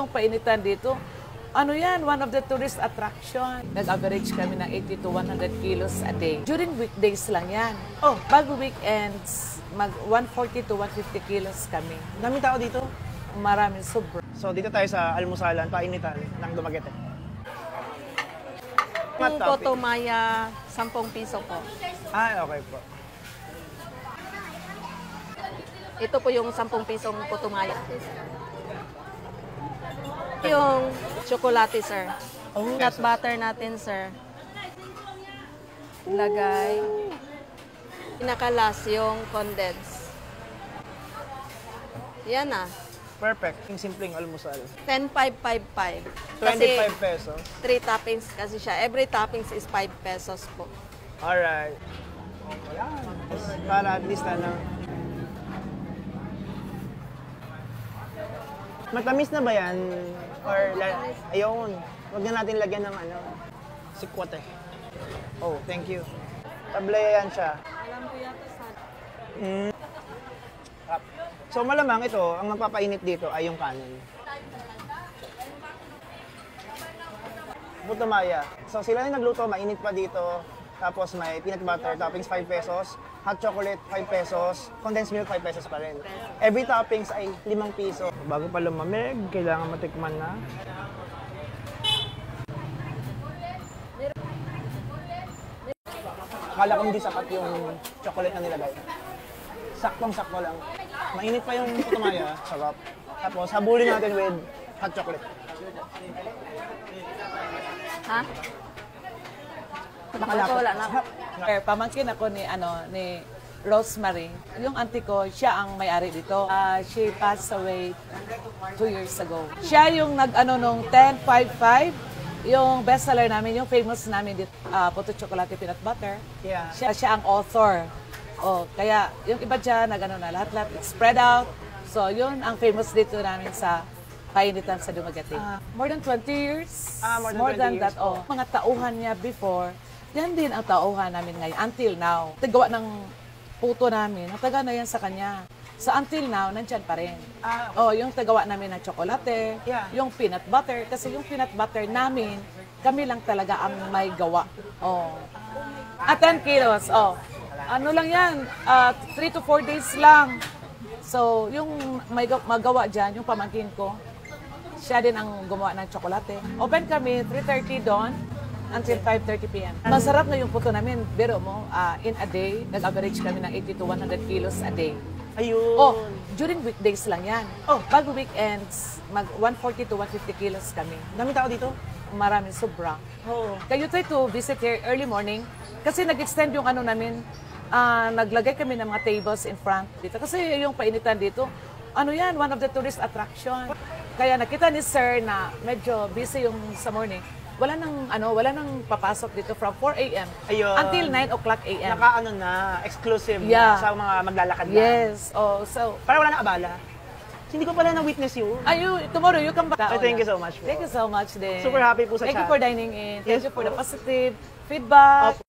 yung painitan dito, ano yan, one of the tourist attraction. Nag-average kami ng 80 to 100 kilos a day. During weekdays lang yan. Oh, bago weekends, mag 140 to 150 kilos kami. Daming tao dito. Maraming sobra. So dito tayo sa almusalan, painitan ng Dumaguete. Yung Putumaya, 10 piso po. Ah, okay po. Ito po yung 10 pisong Putumaya. Yung chocolate, sir. Oh, Nut butter natin, sir. Lagay. Pinakalas yung condense. Yan na. Perfect. Yung simpleng almusal. 10,555. 25 pesos. 3 toppings kasi siya. Every toppings is 5 pesos po. Alright. Ayan. Para at least na. Matamis na ba yan? Or, ayun. Huwag na natin lagyan ng sikwate. Oh, thank you. Tablaya yan siya. Alam ko yata sa... So malamang ito, ang magpapainit dito ay yung kanin. Putumaya. So sila yung nagluto, mainit pa dito. Tapos may peanut butter, toppings 5 pesos. Hot chocolate 5 pesos. Condensed milk 5 pesos pa rin. Every toppings ay 5 piso. Bago pa lumamig, kailangan matikman na. Akala ko hindi sapat yung chocolate na nilagay. Saktong-sakto lang. Mainit pa yung putumaya, sarap. Tapos habulin natin with hot chocolate. Ha? Nakalapot. Wala na. Pamangkin ako ni Rosemary. Yung auntie ko, siya ang may-ari dito. She passed away 2 years ago. Siya yung nung 1055. Yung bestseller namin, yung famous namin dito, Puto Chocolate Peanut Butter. Yeah. Siya ang author. Oh, kaya yung iba dyan, lahat-lahat, it's spread out. So, yun ang famous dito namin sa painitan sa Dumaguete. More than 20 years. More than 20 that. years Oh. Mga tauhan niya before, yan din ang tauhan namin ngayon, until now. Tagawa ng puto namin, nataga na yan sa kanya. So, until now, nandyan pa rin. Okay. Oh, yung tagawa namin ng tsokolate, Yeah. yung peanut butter, kasi yung peanut butter namin, kami lang talaga ang may gawa. Oh. 10 kilos, oh. Ano lang yan, 3 to 4 days lang. So, yung may magawa dyan, yung pamangkin ko, siya din ang gumawa ng tsokolate. Open kami, 3:30 dawn until 5:30 p.m. Masarap na yung puto namin, biro mo, in a day, nag-average kami ng 80 to 100 kilos a day. Ayun. Oh, during weekdays lang yan. Oh, bago weekends, mag 140 to 150 kilos kami. Daming tao dito. Maraming sobra. Oo. Kayo try to visit here early morning kasi nag-extend yung namin, naglagay kami ng mga tables in front dito. Kasi yung painitan dito, yan, one of the tourist attraction. Kaya nakita ni Sir na medyo busy yung sa morning. Wala nang papasok dito from 4 a.m. Ayun. until 9 o'clock a.m. Exclusive Yeah. sa mga maglalakad lang. Yes. Oh, so Para wala na abala. Hindi ko pala na-witness yun. tomorrow you come back. Thank you so much po. Thank you so much din. Super happy po sa Thank you chat. for dining in. Thank Yes you for po. the positive feedback.